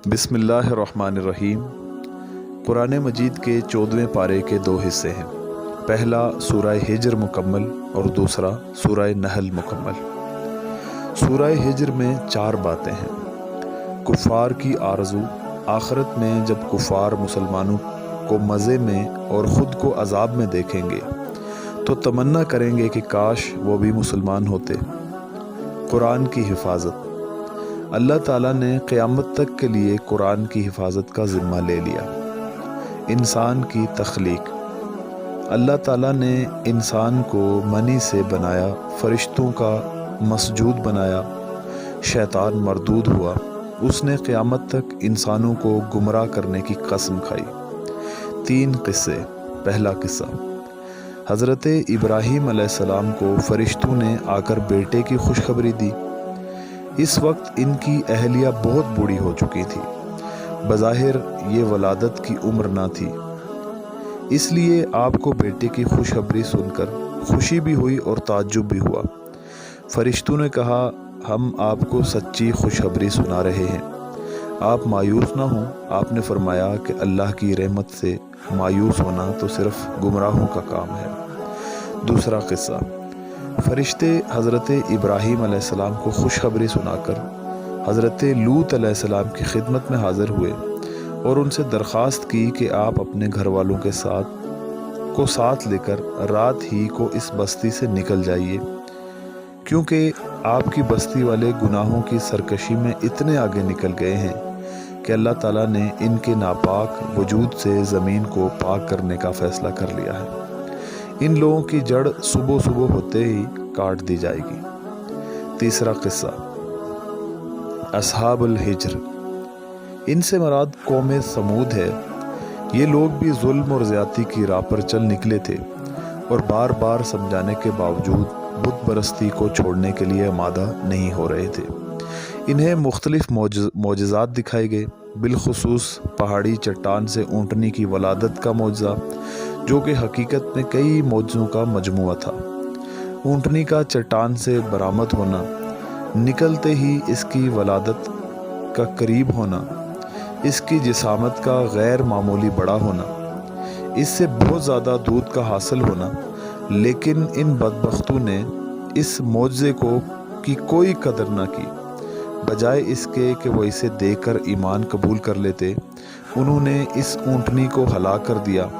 बिस्मिल्लाहिर्रहमानिर्रहीम। कुरान मजीद के 14वें पारे के दो हिस्से हैं। पहला सूरह हिज्र मुकम्मल और दूसरा सूरह नहल मुकम्मल। सूरह हिज्र में 4 बातें हैं। कुफ़ार की आरज़ू, आखिरत में जब कुफ़ार मुसलमानों को मज़े में और ख़ुद को अज़ाब में देखेंगे तो तमन्ना करेंगे कि काश वो भी मुसलमान होते। कुरान की हिफाजत, अल्लाह ताला ने क़यामत तक के लिए कुरान की हिफाजत का ज़िम्मा ले लिया। इंसान की तख्लीक, अल्लाह ताला ने इंसान को मनी से बनाया, फरिश्तों का मसजूद बनाया, शैतान मरदूद हुआ, उसने क़यामत तक इंसानों को गुमराह करने की कसम खाई। 3 किस्से। पहला किस्सा, हज़रत इब्राहीम अलैहिस्सलाम को फरिश्तों ने आकर बेटे की खुशखबरी दी। इस वक्त इनकी अहलिया बहुत बूढ़ी हो चुकी थी, बज़ाहिर ये वलादत की उम्र ना थी, इसलिए आपको बेटे की खुशखबरी सुनकर खुशी भी हुई और ताज्जुब भी हुआ। फरिश्तों ने कहा, हम आपको सच्ची खुशखबरी सुना रहे हैं, आप मायूस ना हों। आपने फरमाया कि अल्लाह की रहमत से मायूस होना तो सिर्फ गुमराहों का काम है। दूसरा किस्सा, फरिश्ते हज़रत इब्राहीम अलैहिस्सलाम को खुशखबरी सुनाकर हज़रत लूत अलैहिस्सलाम की खिदमत में हाज़िर हुए और उनसे दरख्वास्त की कि आप अपने घर वालों के साथ लेकर रात ही को इस बस्ती से निकल जाइए, क्योंकि आपकी बस्ती वाले गुनाहों की सरकशी में इतने आगे निकल गए हैं कि अल्लाह ताला ने इनके नापाक वजूद से ज़मीन को पाक करने का फ़ैसला कर लिया है। इन लोगों की जड़ सुबह सुबह होते ही काट दी जाएगी। तीसरा किस्सा, अस्हाबुल हिज्र, इनसे मुराद कौम समूद है। ये लोग भी जुल्म और ज़्यादती की राह पर चल निकले थे और बार बार समझाने के बावजूद बुत परस्ती को छोड़ने के लिए आमादा नहीं हो रहे थे। इन्हें मुख्तलिफ मोजज़ात दिखाए गए, बिलखुसूस पहाड़ी चट्टान से ऊँटनी की वलादत का मोजज़ा, जो कि हकीकत में कई मोजज़ों का मजमुआ था। ऊँटनी का चट्टान से बरामद होना, निकलते ही इसकी वलादत का करीब होना, इसकी जिसामत का गैर मामूली बड़ा होना, इससे बहुत ज़्यादा दूध का हासिल होना, लेकिन इन बदबख्तों ने इस मोजज़े की कोई कदर न की। बजाय इसके कि वो इसे देखकर ईमान कबूल कर लेते, उन्होंने इस ऊँटनी को हलाक कर दिया।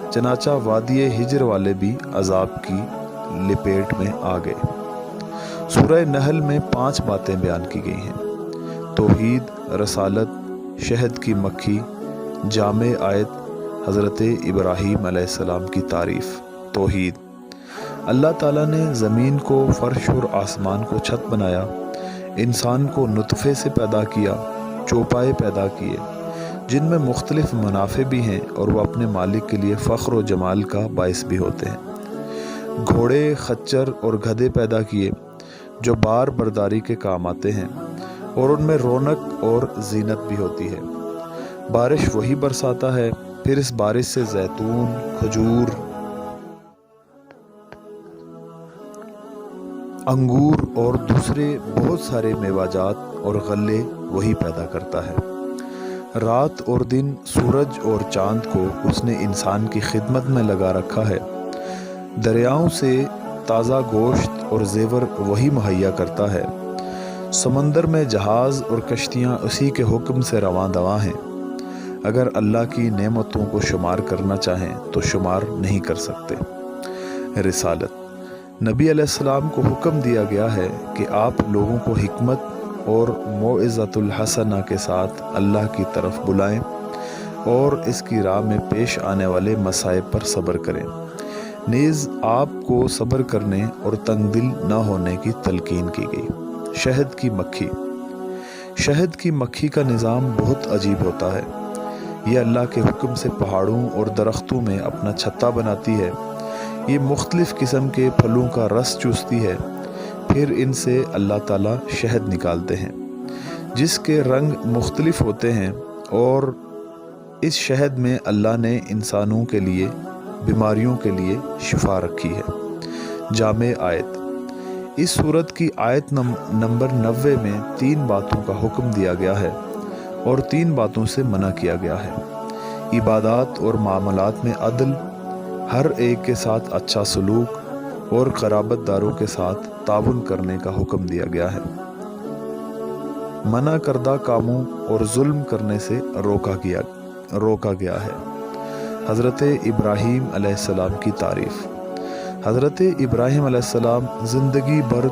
चनाचा वादी हिज्र वाले भी अजाब की लपेट में आ गए। सूरह नहल में 5 बातें बयान की गई हैं। तौहीद, रसालत, शहद की मक्खी, जामे आयत, हज़रत इब्राहीम अलैहिस्सलाम की तारीफ़। तौहीद, अल्लाह ताला ने ज़मीन को फ़र्श और आसमान को छत बनाया, इंसान को नुतफ़े से पैदा किया, चौपाए पैदा किए जिनमें मुख्तलिफ मुनाफे भी हैं और वह अपने मालिक के लिए फ़ख्र और जमाल का बाइस भी होते हैं। घोड़े, खच्चर और गधे पैदा किए जो बार बर्दारी के काम आते हैं और उनमें रौनक और जीनत भी होती है। बारिश वही बरसाता है, फिर इस बारिश से जैतून, खजूर, अंगूर और दूसरे बहुत सारे मेवाजात और गल्ले वही पैदा करता है। रात और दिन, सूरज और चांद को उसने इंसान की खिदमत में लगा रखा है। दरियाओं से ताज़ा गोश्त और जेवर वही मुहैया करता है। समंदर में जहाज़ और कश्तियाँ उसी के हुक्म से रवां दवा हैं। अगर अल्लाह की नेमतों को शुमार करना चाहें तो शुमार नहीं कर सकते। रिसालत, नबी अलैहिस्सलाम को हुक्म दिया गया है कि आप लोगों को हिकमत और मौइज़तुल हसना के साथ अल्लाह की तरफ बुलाएं और इसकी राह में पेश आने वाले मसाइब पर सब्र करें। नीज़ आपको सब्र करने और तंगदिल न होने की तलकीन की गई। शहद की मक्खी, शहद की मक्खी का निज़ाम बहुत अजीब होता है। यह अल्लाह के हुक्म से पहाड़ों और दरख्तों में अपना छत्ता बनाती है। ये मुख्तलिफ़ किस्म के फलों का रस चूसती है, फिर इनसे अल्लाह ताला शहद निकालते हैं जिसके रंग मुख्तलिफ होते हैं, और इस शहद में अल्लाह ने इंसानों के लिए बीमारियों के लिए शिफा रखी है। जामे आयत, इस सूरत की आयत नंबर 90 में 3 बातों का हुक्म दिया गया है। اور 3 باتوں سے منع کیا گیا ہے۔ عبادات اور معاملات میں عدل، ہر ایک کے ساتھ اچھا سلوک اور قرابت داروں کے ساتھ تعاون کرنے کا حکم دیا گیا ہے۔ منع کردہ کاموں اور ظلم کرنے سے روکا گیا ہے۔ حضرت ابراہیم علیہ السلام کی تعریف۔ حضرت ابراہیم علیہ السلام زندگی بھر